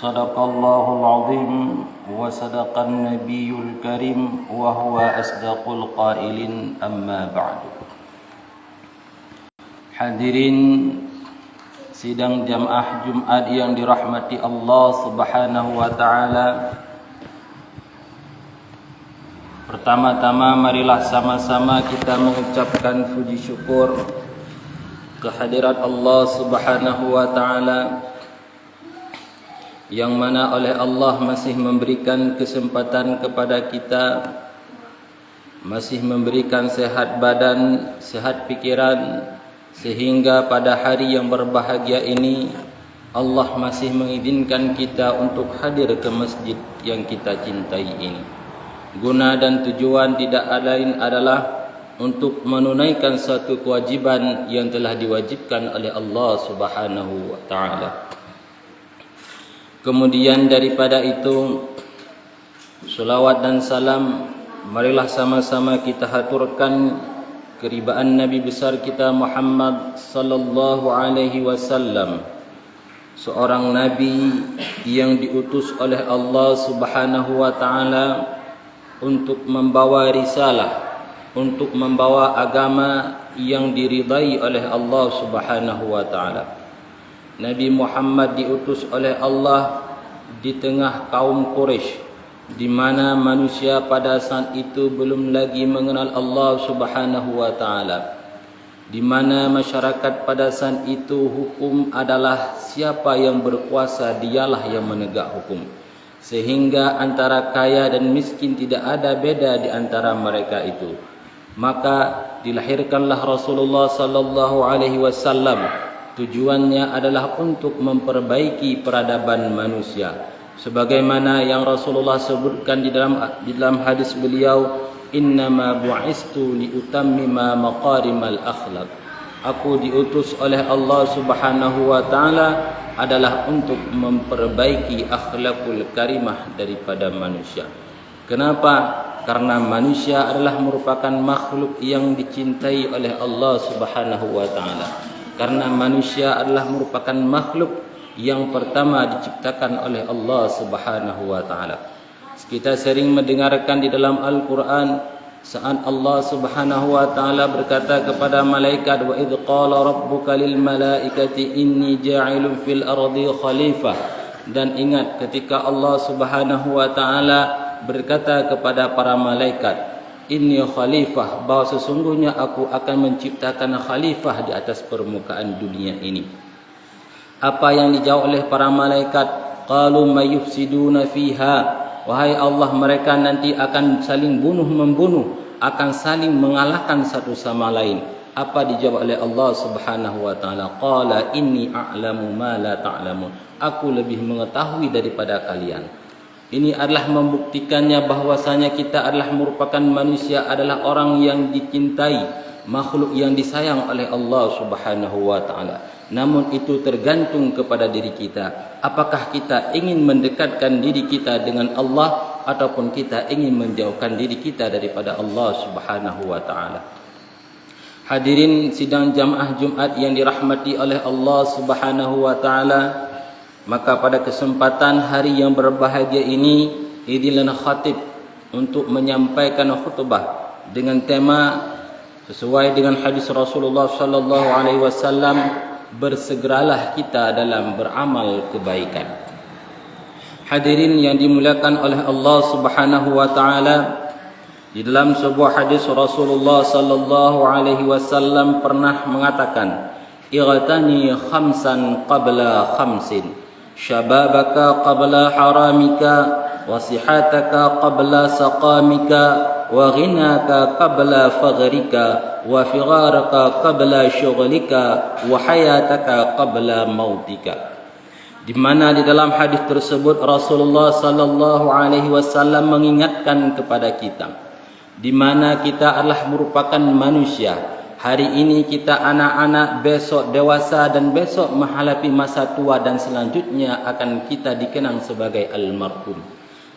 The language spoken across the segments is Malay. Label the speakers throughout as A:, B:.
A: صدق الله العظيم وصدق النبي الكريم وهو أصدق القائلين أما بعد. Hadirin sidang jamaah Jumat yang dirahmati Allah Subhanahu wa taala. Pertama-tama marilah sama-sama kita mengucapkan puji syukur kehadirat Allah Subhanahu wa taala, yang mana oleh Allah masih memberikan kesempatan kepada kita, masih memberikan sehat badan, sehat pikiran, sehingga pada hari yang berbahagia ini Allah masih mengizinkan kita untuk hadir ke masjid yang kita cintai ini. Guna dan tujuan tidak lain adalah untuk menunaikan satu kewajiban yang telah diwajibkan oleh Allah Subhanahu wa taala. Kemudian daripada itu, selawat dan salam marilah sama-sama kita haturkan keribaan Nabi besar kita Muhammad sallallahu alaihi wasallam, seorang nabi yang diutus oleh Allah Subhanahu wa taala untuk membawa risalah, untuk membawa agama yang diridai oleh Allah Subhanahu wa taala. Nabi Muhammad diutus oleh Allah di tengah kaum Quraisy, di mana manusia pada saat itu belum lagi mengenal Allah Subhanahu wa taala, di mana masyarakat pada saat itu hukum adalah siapa yang berkuasa dialah yang menegak hukum, sehingga antara kaya dan miskin tidak ada beda di antara mereka itu. Maka dilahirkanlah Rasulullah sallallahu alaihi wasallam. Tujuannya adalah untuk memperbaiki peradaban manusia, sebagaimana yang Rasulullah sebutkan di dalam hadis beliau, innama bu'istu liutammima maqarimal akhlaq. Aku diutus oleh Allah Subhanahu wa taala adalah untuk memperbaiki akhlakul karimah daripada manusia. Kenapa? Karena manusia adalah merupakan makhluk yang dicintai oleh Allah Subhanahu wa taala. Karena manusia adalah merupakan makhluk yang pertama diciptakan oleh Allah Subhanahu wa taala. Kita sering mendengarkan di dalam Al-Qur'an saat Allah Subhanahu wa taala berkata kepada malaikat, wa idz qala rabbuka lil malaikati inni ja'ilun fil ardi khalifah. Dan ingat ketika Allah Subhanahu wa taala berkata kepada para malaikat, inni khalifah, bahwa sesungguhnya aku akan menciptakan khalifah di atas permukaan dunia ini. Apa yang dijawab oleh para malaikat? Qalu mayufsiduna fiha. Wahai Allah, mereka nanti akan saling bunuh-membunuh, akan saling mengalahkan satu sama lain. Apa dijawab oleh Allah Subhanahu wa taala? Qala inni a'lamu ma la ta'lamun. Aku lebih mengetahui daripada kalian. Ini adalah membuktikannya bahwasanya kita adalah merupakan manusia, adalah orang yang dicintai, makhluk yang disayang oleh Allah Subhanahu wa taala. Namun itu tergantung kepada diri kita. Apakah kita ingin mendekatkan diri kita dengan Allah ataupun kita ingin menjauhkan diri kita daripada Allah Subhanahu wa taala. Hadirin sidang jamaah Jumat yang dirahmati oleh Allah Subhanahu wa taala, maka pada kesempatan hari yang berbahagia ini, izinlah khatib untuk menyampaikan khutbah dengan tema sesuai dengan hadis Rasulullah sallallahu alaihi wasallam, bersegeralah kita dalam beramal kebaikan. Hadirin yang dimuliakan oleh Allah Subhanahu wa taala, di dalam sebuah hadis Rasulullah sallallahu alaihi wasallam pernah mengatakan, ightani khamsan qabla khamsin, syababaka qabla haramika, wa sihataka qabla saqamika, wa ghinaka qabla faghrika, wa figharaka qabla syughlika, wa hayataka qabla mautika. Di mana di dalam hadis tersebut Rasulullah sallallahu alaihi wasallam mengingatkan kepada kita, di mana kita adalah merupakan manusia. Hari ini kita anak-anak, besok dewasa, dan besok menghadapi masa tua, dan selanjutnya akan kita dikenang sebagai almarhum.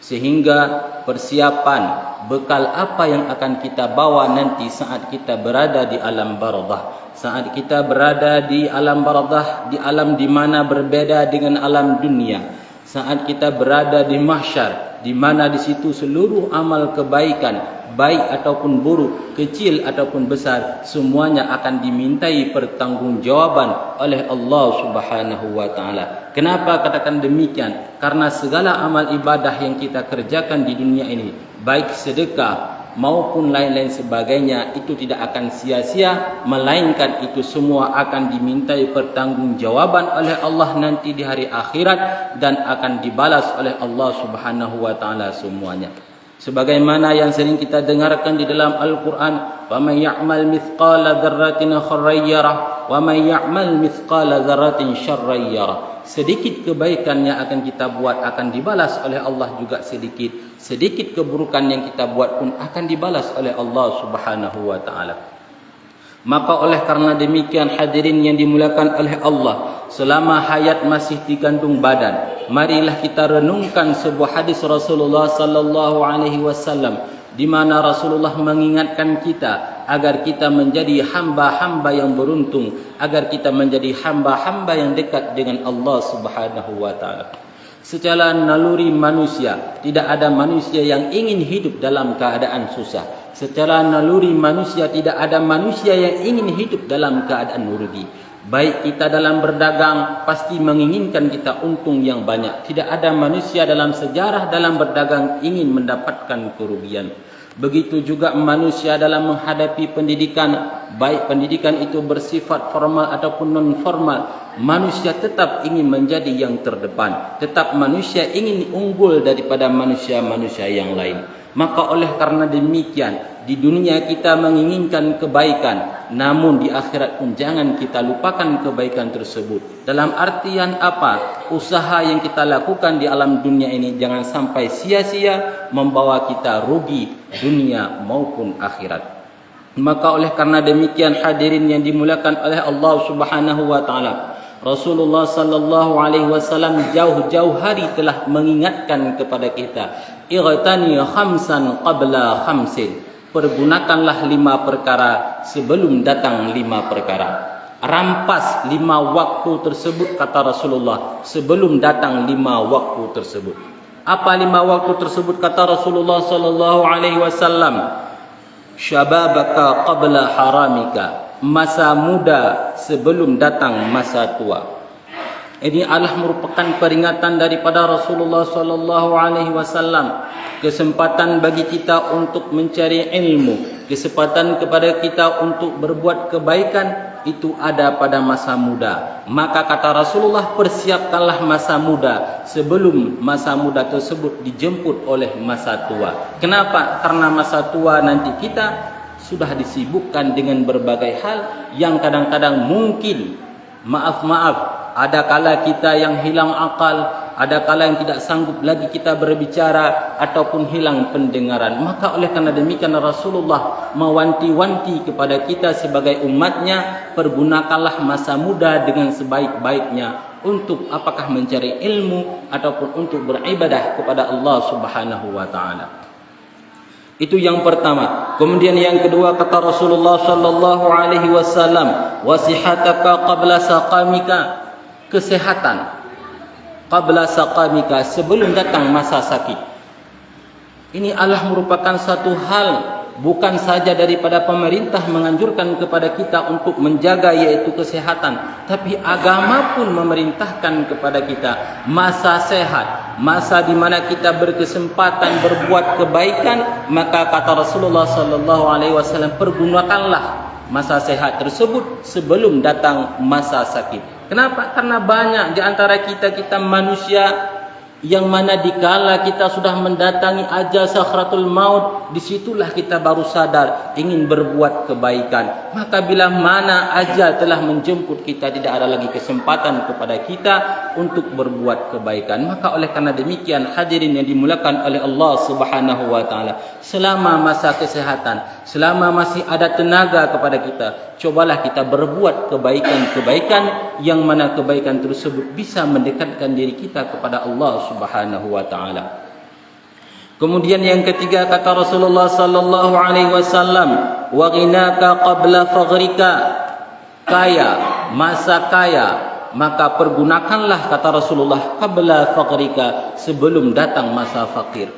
A: Sehingga persiapan bekal apa yang akan kita bawa nanti saat kita berada di alam barzakh, saat kita berada di alam barzakh, di alam di mana berbeda dengan alam dunia. saat kita berada di mahsyar, di mana di situ seluruh amal kebaikan, baik ataupun buruk, kecil ataupun besar, semuanya akan dimintai pertanggungjawaban oleh Allah Subhanahu wa taala. Kenapa katakan demikian? Karena segala amal ibadah yang kita kerjakan di dunia ini, baik sedekah maupun lain-lain sebagainya, itu tidak akan sia-sia, melainkan itu semua akan dimintai pertanggungjawaban oleh Allah nanti di hari akhirat, dan akan dibalas oleh Allah Subhanahu wa taala semuanya. Sebagaimana yang sering kita dengarkan di dalam Al-Quran, وَمَنْ يَعْمَلْ مِثْقَالَ ذَرَّةٍ خَيْرًا يَرَهُ وَمَنْ يَعْمَلْ مِثْقَالَ ذَرَّةٍ شَرًّا يَرَهُ. Sedikit kebaikan yang akan kita buat akan dibalas oleh Allah juga sedikit. Sedikit keburukan yang kita buat pun akan dibalas oleh Allah Subhanahu wa taala. Maka oleh karena demikian, hadirin yang dimuliakan oleh Allah, selama hayat masih dikandung badan, marilah kita renungkan sebuah hadis Rasulullah sallallahu alaihi wasallam, di mana Rasulullah mengingatkan kita agar kita menjadi hamba-hamba yang beruntung, agar kita menjadi hamba-hamba yang dekat dengan Allah Subhanahu wa taala. Secara naluri manusia, tidak ada manusia yang ingin hidup dalam keadaan susah. Secara naluri manusia, tidak ada manusia yang ingin hidup dalam keadaan rugi. Baik kita dalam berdagang, pasti menginginkan kita untung yang banyak. Tidak ada manusia dalam sejarah dalam berdagang ingin mendapatkan kerugian. Begitu juga manusia dalam menghadapi pendidikan, baik pendidikan itu bersifat formal ataupun non formal, manusia tetap ingin menjadi yang terdepan. Tetap manusia ingin unggul daripada manusia-manusia yang lain. Maka oleh karena demikian, di dunia kita menginginkan kebaikan, namun di akhirat pun jangan kita lupakan kebaikan tersebut. Dalam artian apa? Usaha yang kita lakukan di alam dunia ini jangan sampai sia-sia, membawa kita rugi dunia maupun akhirat. Maka oleh karena demikian, hadirin yang dimuliakan oleh Allah Subhanahu wa taala, Rasulullah sallallahu alaihi wasallam jauh-jauh hari telah mengingatkan kepada kita, ightani khamsan qabla khamsin. Pergunakanlah 5 perkara sebelum datang 5 perkara. Rampas 5 waktu tersebut, kata Rasulullah, sebelum datang 5 waktu tersebut. Apa 5 waktu tersebut, kata Rasulullah sallallahu alaihi wasallam? Syababaka qabla haramika. Masa muda sebelum datang masa tua. Ini adalah merupakan peringatan daripada Rasulullah sallallahu alaihi wasallam, kesempatan bagi kita untuk mencari ilmu, kesempatan kepada kita untuk berbuat kebaikan itu ada pada masa muda. Maka kata Rasulullah, persiapkanlah masa muda sebelum masa muda tersebut dijemput oleh masa tua. Kenapa? Karena masa tua nanti kita sudah disibukkan dengan berbagai hal yang kadang-kadang mungkin, maaf, ada kala kita yang hilang akal, ada kala yang tidak sanggup lagi kita berbicara ataupun hilang pendengaran. Maka oleh karena demikian Rasulullah mewanti-wanti kepada kita sebagai umatnya, pergunakanlah masa muda dengan sebaik-baiknya untuk apakah mencari ilmu ataupun untuk beribadah kepada Allah Subhanahu wa taala. Itu yang pertama. Kemudian yang kedua, kata Rasulullah sallallahu alaihi wasallam, wasihataka qabla saqamika. Kesehatan qabla saqamika, sebelum datang masa sakit. Ini adalah merupakan satu hal bukan saja daripada pemerintah menganjurkan kepada kita untuk menjaga, yaitu kesehatan, tapi agama pun memerintahkan kepada kita masa sehat, masa di mana kita berkesempatan berbuat kebaikan. Maka kata Rasulullah sallallahu alaihi wasallam, pergunakanlah masa sehat tersebut sebelum datang masa sakit. Kenapa? Karena banyak di antara kita manusia yang mana dikala kita sudah mendatangi ajal sakratul maut, disitulah kita baru sadar ingin berbuat kebaikan. Maka bila mana ajal telah menjemput kita, tidak ada lagi kesempatan kepada kita untuk berbuat kebaikan. Maka oleh karena demikian, hadirin yang dimuliakan oleh Allah Subhanahu wa taala, selama masa kesehatan, selama masih ada tenaga kepada kita, cobalah kita berbuat kebaikan-kebaikan yang mana kebaikan tersebut bisa mendekatkan diri kita kepada Allah Subhanahu wa taala. Kemudian yang ketiga, kata Rasulullah sallallahu alaihi wasallam, wa ghinaka qabla faghrika. Kaya, maka pergunakanlah, kata Rasulullah, qabla faqrika, sebelum datang masa fakir.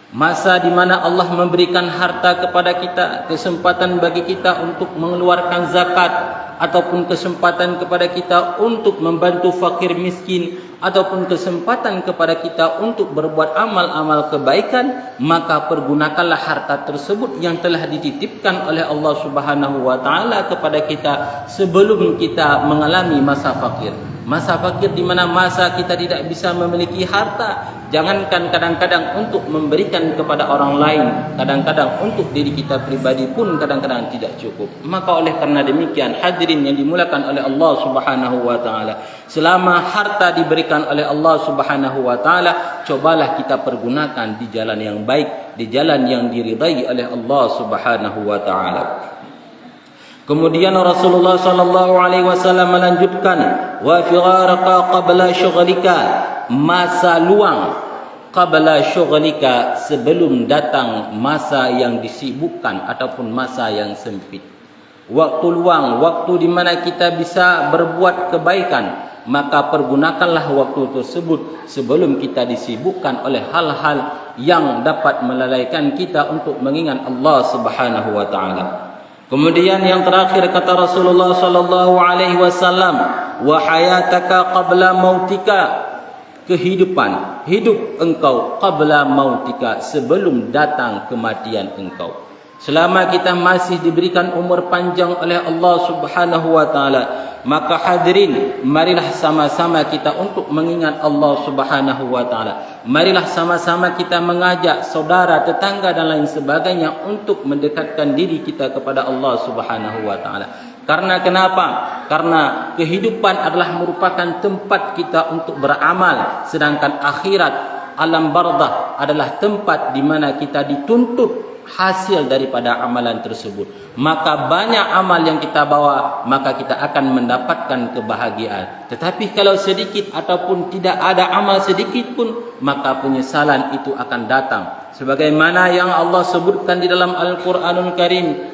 A: Masa di mana Allah memberikan harta kepada kita, kesempatan bagi kita untuk mengeluarkan zakat, ataupun kesempatan kepada kita untuk membantu fakir miskin, ataupun kesempatan kepada kita untuk berbuat amal-amal kebaikan, maka pergunakanlah harta tersebut yang telah dititipkan oleh Allah Subhanahu wa taala kepada kita sebelum kita mengalami masa fakir. Masa fakir di mana masa kita tidak bisa memiliki harta, jangankan kadang-kadang untuk memberikan kepada orang lain, kadang-kadang untuk diri kita pribadi pun kadang-kadang tidak cukup. Maka oleh karena demikian, hadirin yang dimuliakan oleh Allah Subhanahu wa taala, selama harta diberikan oleh Allah Subhanahu wa taala, cobalah kita pergunakan di jalan yang baik, di jalan yang diridai oleh Allah Subhanahu wa taala. Kemudian Rasulullah sallallahu alaihi wasallam melanjutkan, wa firaraka qabla syughlika, masa luang qabla syughlika, sebelum datang masa yang disibukkan ataupun masa yang sempit. Waktu luang, waktu di mana kita bisa berbuat kebaikan, maka pergunakanlah waktu tersebut sebelum kita disibukkan oleh hal-hal yang dapat melalaikan kita untuk mengingat Allah Subhanahu wa taala. Kemudian yang terakhir kata Rasulullah sallallahu alaihi wasallam, wa hayataka qabla mautika, kehidupan, hidup engkau qabla mautika, sebelum datang kematian engkau. Selama kita masih diberikan umur panjang oleh Allah Subhanahu wa taala, maka hadirin, marilah sama-sama kita untuk mengingat Allah Subhanahu wa taala. Marilah sama-sama kita mengajak saudara, tetangga dan lain sebagainya untuk mendekatkan diri kita kepada Allah Subhanahu wa taala. Karena kenapa? Karena kehidupan adalah merupakan tempat kita untuk beramal, sedangkan akhirat, alam barzakh, adalah tempat di mana kita dituntut hasil daripada amalan tersebut. Maka banyak amal yang kita bawa, maka kita akan mendapatkan kebahagiaan. Tetapi kalau sedikit ataupun tidak ada amal sedikit pun, maka penyesalan itu akan datang. Sebagaimana yang Allah sebutkan di dalam Al-Quranul Karim,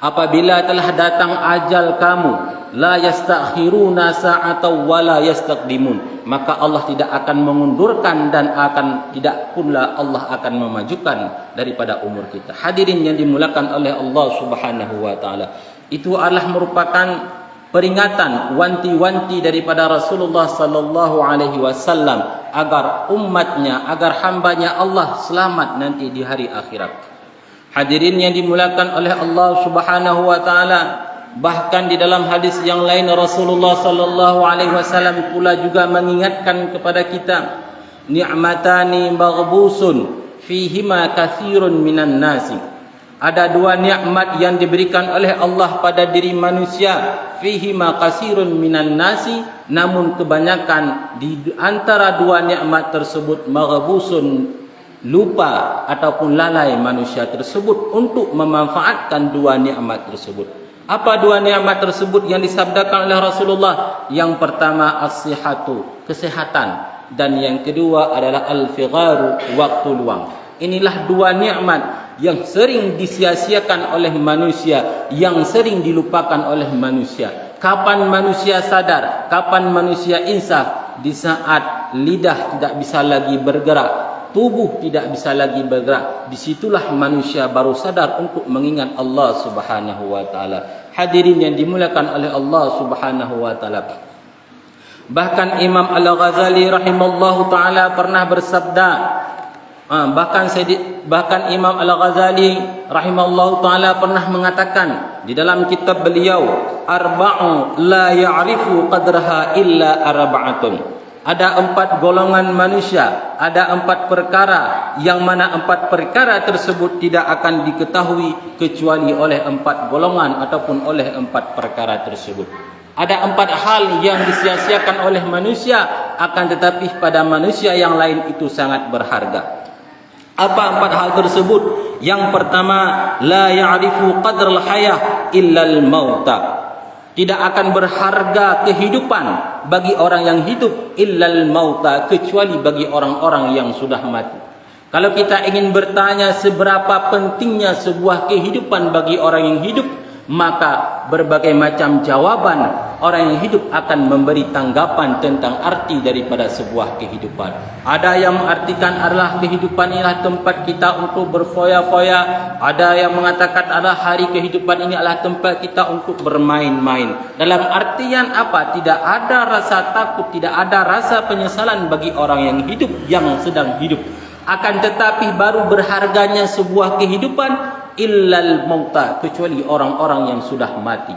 A: apabila telah datang ajal kamu, la yastakhiruna sa'atan wa la yastaqdimun, maka Allah tidak akan mengundurkan dan akan tidak pula Allah akan memajukan daripada umur kita. Hadirin yang dimuliakan oleh Allah Subhanahu wa taala, itu adalah merupakan peringatan, wanti-wanti daripada Rasulullah sallallahu alaihi wasallam agar umatnya, agar hambanya Allah selamat nanti di hari akhirat. Hadirin yang dimuliakan oleh Allah Subhanahu wa taala, bahkan di dalam hadis yang lain Rasulullah sallallahu alaihi wasallam pula juga mengingatkan kepada kita, ni'matani maghbusun fihima katsirun minan nasi. Ada dua nikmat yang diberikan oleh Allah pada diri manusia, fihima katsirun minan nasi, namun kebanyakan di antara dua nikmat tersebut maghbusun, lupa ataupun lalai manusia tersebut untuk memanfaatkan dua nikmat tersebut. Apa dua nikmat tersebut yang disabdakan oleh Rasulullah? Yang pertama as-sihhatu, kesehatan, dan yang kedua adalah al-figharu, waktu luang. Inilah dua nikmat yang sering disia-siakan oleh manusia, yang sering dilupakan oleh manusia. Kapan manusia sadar? Kapan manusia insaf? Di saat lidah tidak bisa lagi bergerak, tubuh tidak bisa lagi bergerak. Disitulah manusia baru sadar untuk mengingat Allah Subhanahu wa taala. Hadirin yang dimuliakan oleh Allah Subhanahu wa taala, bahkan Imam Al-Ghazali rahimallahu taala pernah bersabda, bahkan Imam Al-Ghazali rahimallahu taala pernah mengatakan di dalam kitab beliau, arba'u la ya'rifu qadraha illa arba'atun. Ada empat golongan manusia, ada empat perkara, yang mana empat perkara tersebut tidak akan diketahui kecuali oleh empat golongan ataupun oleh empat perkara tersebut. Ada empat hal yang disia-siakan oleh manusia, akan tetapi pada manusia yang lain itu sangat berharga. Apa empat hal tersebut? Yang pertama, la ya'rifu qadral hayah illal mauta. Tidak akan berharga kehidupan bagi orang yang hidup illal mauta, kecuali bagi orang-orang yang sudah mati. Kalau kita ingin bertanya seberapa pentingnya sebuah kehidupan bagi orang yang hidup, maka berbagai macam jawaban orang yang hidup akan memberi tanggapan tentang arti daripada sebuah kehidupan. Ada yang mengartikan adalah kehidupan inilah tempat kita untuk berfoya-foya. Ada yang mengatakan adalah hari kehidupan ini adalah tempat kita untuk bermain-main. Dalam artian apa? Tidak ada rasa takut, tidak ada rasa penyesalan bagi orang yang hidup, yang sedang hidup. Akan tetapi baru berharganya sebuah kehidupan illal mauta, kecuali orang-orang yang sudah mati.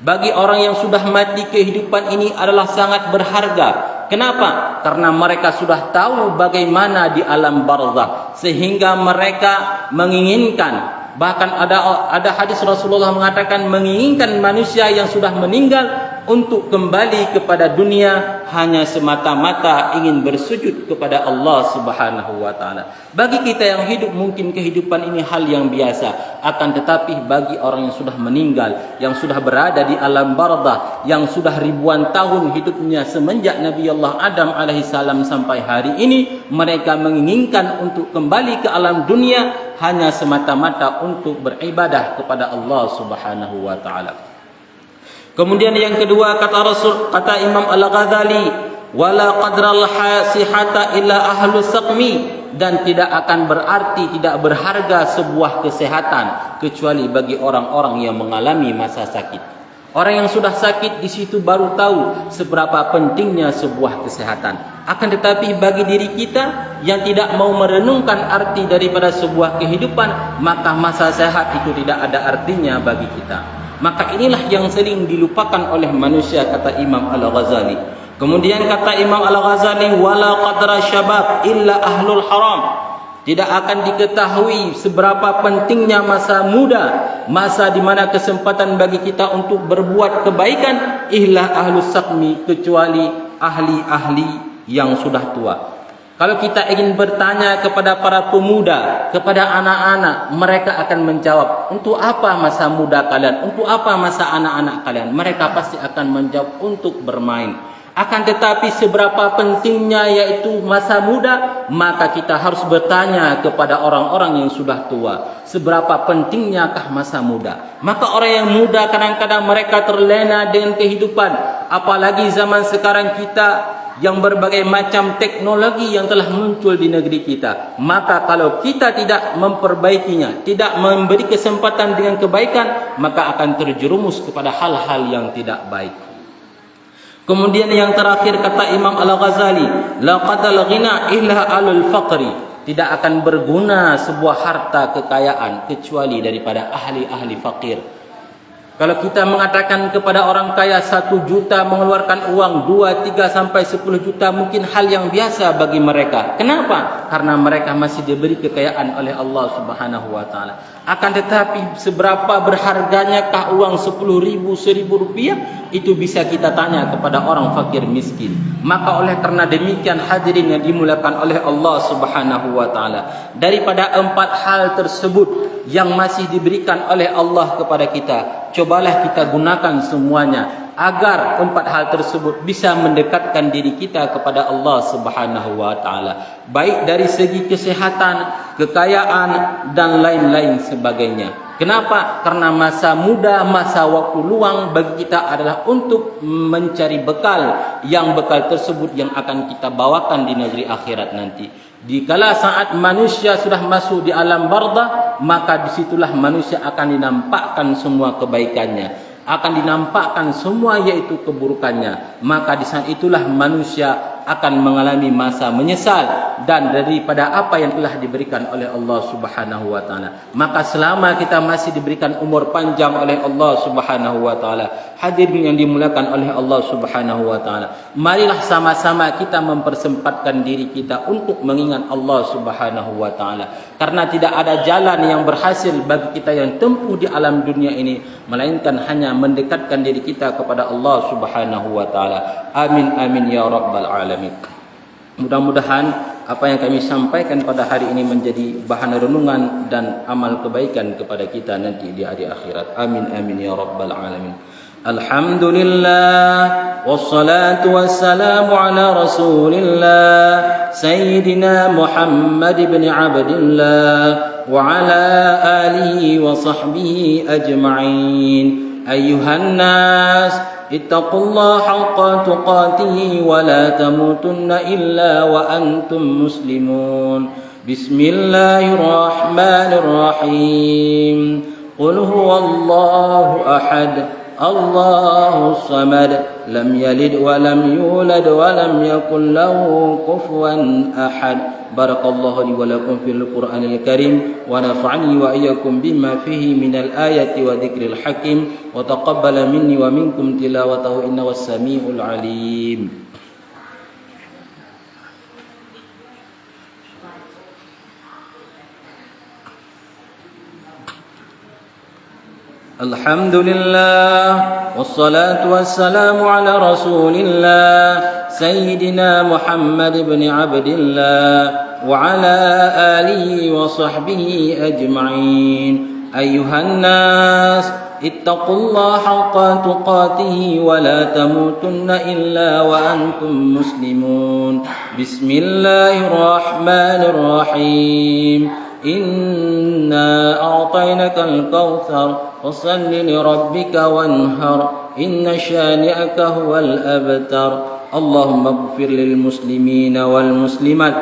A: Bagi orang yang sudah mati, kehidupan ini adalah sangat berharga. Kenapa? Karena mereka sudah tahu bagaimana di alam barzakh, sehingga mereka menginginkan, bahkan ada hadis Rasulullah mengatakan menginginkan manusia yang sudah meninggal untuk kembali kepada dunia hanya semata-mata ingin bersujud kepada Allah Subhanahu wa taala. Bagi kita yang hidup mungkin kehidupan ini hal yang biasa, akan tetapi bagi orang yang sudah meninggal, yang sudah berada di alam barzakh, yang sudah ribuan tahun hidupnya semenjak Nabi Allah Adam alaihissalam sampai hari ini, mereka menginginkan untuk kembali ke alam dunia hanya semata-mata untuk beribadah kepada Allah Subhanahu wa taala. Kemudian yang kedua, kata Imam Al-Ghazali, wala qadral hasihata illa ahlu saqmi, dan tidak akan berarti tidak berharga sebuah kesehatan kecuali bagi orang-orang yang mengalami masa sakit. Orang yang sudah sakit di situ baru tahu seberapa pentingnya sebuah kesehatan. Akan tetapi bagi diri kita yang tidak mau merenungkan arti daripada sebuah kehidupan, maka masa sehat itu tidak ada artinya bagi kita. Maka inilah yang sering dilupakan oleh manusia, kata Imam Al-Ghazali. Kemudian kata Imam Al-Ghazali, wala qadra syabab illa ahlul haram. Tidak akan diketahui seberapa pentingnya masa muda, masa di mana kesempatan bagi kita untuk berbuat kebaikan, illa ahlus saqmi, kecuali ahli-ahli yang sudah tua. Kalau kita ingin bertanya kepada para pemuda, kepada anak-anak, mereka akan menjawab, untuk apa masa muda kalian? Untuk apa masa anak-anak kalian? Mereka pasti akan menjawab, untuk bermain. Akan tetapi seberapa pentingnya yaitu masa muda, maka kita harus bertanya kepada orang-orang yang sudah tua, seberapa pentingnyakah masa muda? Maka orang yang muda kadang-kadang mereka terlena dengan kehidupan, apalagi zaman sekarang kita yang berbagai macam teknologi yang telah muncul di negeri kita. Maka kalau kita tidak memperbaikinya, tidak memberi kesempatan dengan kebaikan, maka akan terjerumus kepada hal-hal yang tidak baik. Kemudian yang terakhir kata Imam Al-Ghazali, laqadal ghina illa alul faqri. Tidak akan berguna sebuah harta kekayaan kecuali daripada ahli-ahli fakir. Kalau kita mengatakan kepada orang kaya 1 juta mengeluarkan uang 2, 3 sampai 10 juta mungkin hal yang biasa bagi mereka. Kenapa? Karena mereka masih diberi kekayaan oleh Allah Subhanahu wa taala. Akan tetapi seberapa berharganyakah uang 10.000, 1.000 rupiah? Itu bisa kita tanya kepada orang fakir miskin. Maka oleh karena demikian hadirin yang dimuliakan oleh Allah Subhanahu wa taala, daripada 4 hal tersebut yang masih diberikan oleh Allah kepada kita, cobalah kita gunakan semuanya agar 4 hal tersebut bisa mendekatkan diri kita kepada Allah Subhanahu wa taala, baik dari segi kesehatan, kekayaan dan lain-lain sebagainya. Kenapa? Karena masa muda, masa waktu luang bagi kita adalah untuk mencari bekal, yang bekal tersebut yang akan kita bawakan di negeri akhirat nanti. Dikala saat manusia sudah masuk di alam barzakh, maka disitulah manusia akan dinampakkan semua kebaikannya, akan dinampakkan semua yaitu keburukannya. Maka di saat itulah manusia akan mengalami masa menyesal dan daripada apa yang telah diberikan oleh Allah Subhanahu wa taala. Maka selama kita masih diberikan umur panjang oleh Allah Subhanahu wa taala, hadirin yang dimuliakan oleh Allah Subhanahu wa taala, marilah sama-sama kita mempersempatkan diri kita untuk mengingat Allah Subhanahu wa taala. Karena tidak ada jalan yang berhasil bagi kita yang tempuh di alam dunia ini melainkan hanya mendekatkan diri kita kepada Allah Subhanahu wa taala. Amin amin ya rabbal alamin. Mudah-mudahan apa yang kami sampaikan pada hari ini menjadi bahan renungan dan amal kebaikan kepada kita nanti di hari akhirat. Amin amin ya rabbal alamin. الحمد لله والصلاة والسلام على رسول الله سيدنا محمد بن عبد الله وعلى آله وصحبه أجمعين. أيها الناس اتقوا الله حق تقاته ولا تموتن إلا وأنتم مسلمون. بسم الله الرحمن الرحيم. قل هو الله أحد الله الصمد لم يلد ولم يولد ولم يكن له كفوا أحد. بارك الله لي ولكم في القرآن الكريم ونفعني وإياكم بما فيه من الآية وذكر الحكيم وتقبل مني ومنكم تلاوته إنه السميع العليم. الحمد لله والصلاة والسلام على رسول الله سيدنا محمد بن عبد الله وعلى آله وصحبه أجمعين. أيها الناس اتقوا الله حق تقاته ولا تموتن إلا وأنتم مسلمون. بسم الله الرحمن الرحيم. إنا أعطيناك الكوثر فصل لربك وانهر إن شانئك هو الأبتر. اللهم اغفر للمسلمين والمسلمات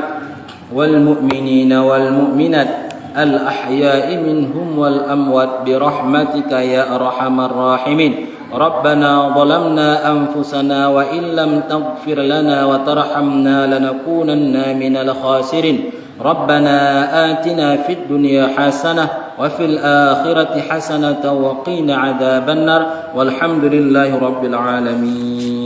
A: والمؤمنين والمؤمنات الأحياء منهم والأموات برحمتك يا أرحم الراحمين. ربنا ظلمنا أنفسنا وإن لم تغفر لنا وترحمنا لنكونن من الخاسرين. ربنا آتنا في الدنيا حسنة وفي الآخرة حسنة وقنا عذاب النار والحمد لله رب العالمين.